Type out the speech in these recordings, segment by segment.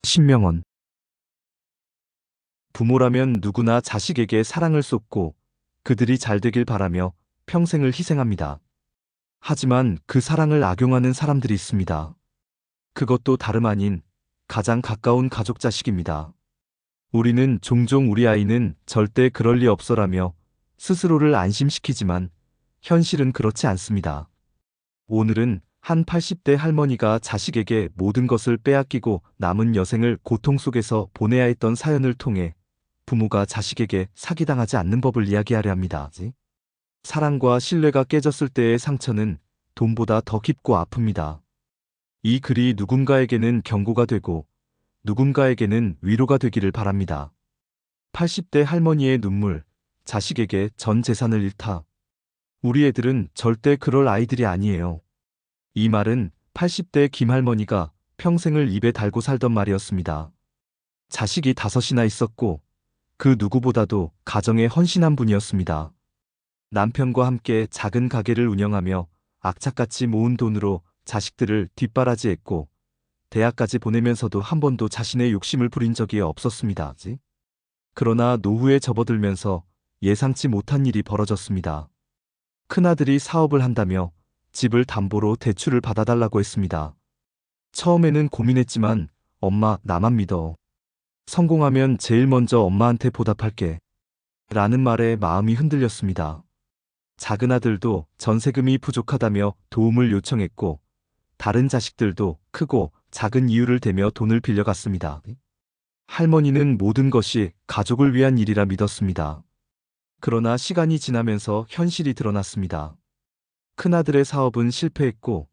신명원. 부모라면 누구나 자식에게 사랑을 쏟고 그들이 잘 되길 바라며 평생을 희생합니다. 하지만 그 사랑을 악용하는 사람들이 있습니다. 그것도 다름 아닌 가장 가까운 가족 자식입니다. 우리는 종종 우리 아이는 절대 그럴 리 없어라며 스스로를 안심시키지만 현실은 그렇지 않습니다. 오늘은 한 80대 할머니가 자식에게 모든 것을 빼앗기고 남은 여생을 고통 속에서 보내야 했던 사연을 통해 부모가 자식에게 사기당하지 않는 법을 이야기하려 합니다. 사랑과 신뢰가 깨졌을 때의 상처는 돈보다 더 깊고 아픕니다. 이 글이 누군가에게는 경고가 되고 누군가에게는 위로가 되기를 바랍니다. 80대 할머니의 눈물, 자식에게 전 재산을 잃다. 우리 애들은 절대 그럴 아이들이 아니에요. 이 말은 80대 김할머니가 평생을 입에 달고 살던 말이었습니다. 자식이 5이나 있었고 그 누구보다도 가정에 헌신한 분이었습니다. 남편과 함께 작은 가게를 운영하며 악착같이 모은 돈으로 자식들을 뒷바라지했고 대학까지 보내면서도 한 번도 자신의 욕심을 부린 적이 없었습니다. 그러나 노후에 접어들면서 예상치 못한 일이 벌어졌습니다. 큰아들이 사업을 한다며 집을 담보로 대출을 받아달라고 했습니다. 처음에는 고민했지만 엄마 나만 믿어. 성공하면 제일 먼저 엄마한테 보답할게. 라는 말에 마음이 흔들렸습니다. 작은 아들도 전세금이 부족하다며 도움을 요청했고 다른 자식들도 크고 작은 이유를 대며 돈을 빌려갔습니다. 할머니는 모든 것이 가족을 위한 일이라 믿었습니다. 그러나 시간이 지나면서 현실이 드러났습니다. 큰아들의 사업은 실패했고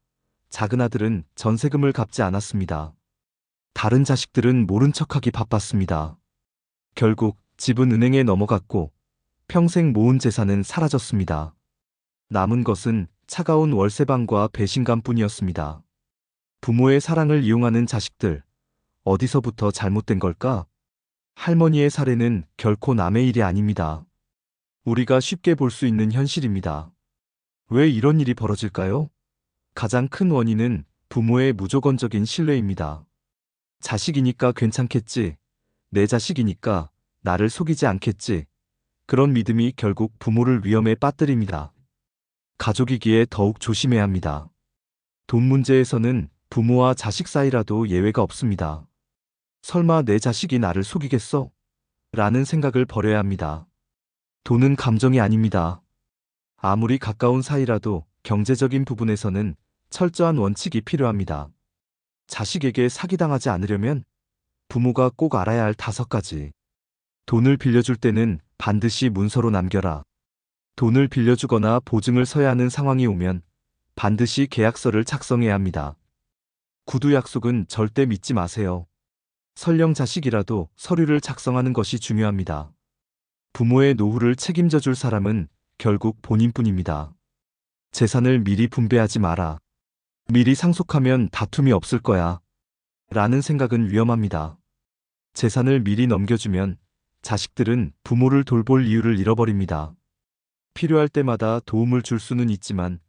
작은아들은 전세금을 갚지 않았습니다. 다른 자식들은 모른 척하기 바빴습니다. 결국 집은 은행에 넘어갔고 평생 모은 재산은 사라졌습니다. 남은 것은 차가운 월세방과 배신감뿐이었습니다. 부모의 사랑을 이용하는 자식들, 어디서부터 잘못된 걸까? 할머니의 사례는 결코 남의 일이 아닙니다. 우리가 쉽게 볼 수 있는 현실입니다. 왜 이런 일이 벌어질까요? 가장 큰 원인은 부모의 무조건적인 신뢰입니다. 자식이니까 괜찮겠지. 내 자식이니까 나를 속이지 않겠지. 그런 믿음이 결국 부모를 위험에 빠뜨립니다. 가족이기에 더욱 조심해야 합니다. 돈 문제에서는 부모와 자식 사이라도 예외가 없습니다. 설마 내 자식이 나를 속이겠어? 라는 생각을 버려야 합니다. 돈은 감정이 아닙니다. 아무리 가까운 사이라도 경제적인 부분에서는 철저한 원칙이 필요합니다. 자식에게 사기당하지 않으려면 부모가 꼭 알아야 할 5가지. 돈을 빌려줄 때는 반드시 문서로 남겨라. 돈을 빌려주거나 보증을 서야 하는 상황이 오면 반드시 계약서를 작성해야 합니다. 구두 약속은 절대 믿지 마세요. 설령 자식이라도 서류를 작성하는 것이 중요합니다. 부모의 노후를 책임져 줄 사람은 결국 본인뿐입니다. 재산을 미리 분배하지 마라. 미리 상속하면 다툼이 없을 거야. 라는 생각은 위험합니다. 재산을 미리 넘겨주면 자식들은 부모를 돌볼 이유를 잃어버립니다. 필요할 때마다 도움을 줄 수는 있지만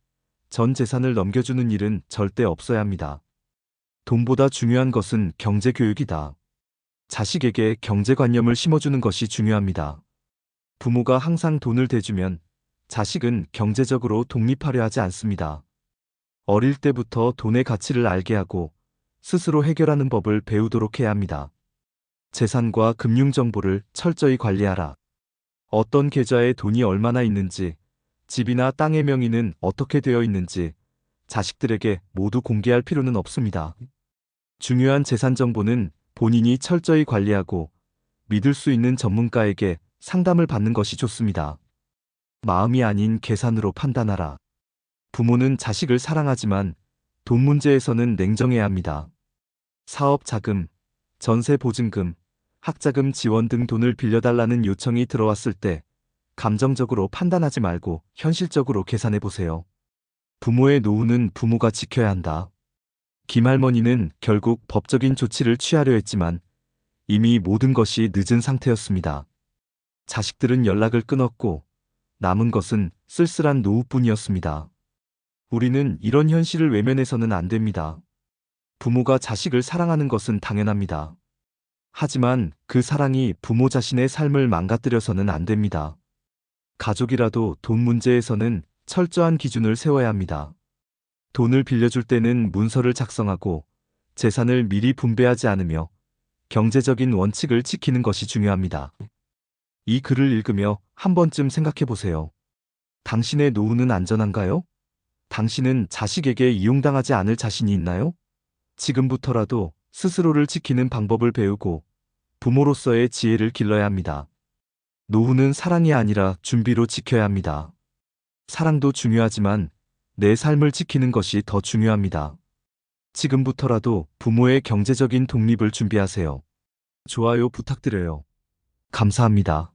전 재산을 넘겨주는 일은 절대 없어야 합니다. 돈보다 중요한 것은 경제교육이다. 자식에게 경제관념을 심어주는 것이 중요합니다. 부모가 항상 돈을 대주면 자식은 경제적으로 독립하려 하지 않습니다. 어릴 때부터 돈의 가치를 알게 하고 스스로 해결하는 법을 배우도록 해야 합니다. 재산과 금융 정보를 철저히 관리하라. 어떤 계좌에 돈이 얼마나 있는지, 집이나 땅의 명의는 어떻게 되어 있는지 자식들에게 모두 공개할 필요는 없습니다. 중요한 재산 정보는 본인이 철저히 관리하고 믿을 수 있는 전문가에게 상담을 받는 것이 좋습니다. 마음이 아닌 계산으로 판단하라. 부모는 자식을 사랑하지만 돈 문제에서는 냉정해야 합니다. 사업 자금, 전세 보증금, 학자금 지원 등 돈을 빌려달라는 요청이 들어왔을 때 감정적으로 판단하지 말고 현실적으로 계산해 보세요. 부모의 노후는 부모가 지켜야 한다. 김할머니는 결국 법적인 조치를 취하려 했지만 이미 모든 것이 늦은 상태였습니다. 자식들은 연락을 끊었고 남은 것은 쓸쓸한 노후뿐이었습니다. 우리는 이런 현실을 외면해서는 안 됩니다. 부모가 자식을 사랑하는 것은 당연합니다. 하지만 그 사랑이 부모 자신의 삶을 망가뜨려서는 안 됩니다. 가족이라도 돈 문제에서는 철저한 기준을 세워야 합니다. 돈을 빌려줄 때는 문서를 작성하고 재산을 미리 분배하지 않으며 경제적인 원칙을 지키는 것이 중요합니다. 이 글을 읽으며 한 번쯤 생각해 보세요. 당신의 노후는 안전한가요? 당신은 자식에게 이용당하지 않을 자신이 있나요? 지금부터라도 스스로를 지키는 방법을 배우고 부모로서의 지혜를 길러야 합니다. 노후는 사랑이 아니라 준비로 지켜야 합니다. 사랑도 중요하지만 내 삶을 지키는 것이 더 중요합니다. 지금부터라도 부모의 경제적인 독립을 준비하세요. 좋아요 부탁드려요. 감사합니다.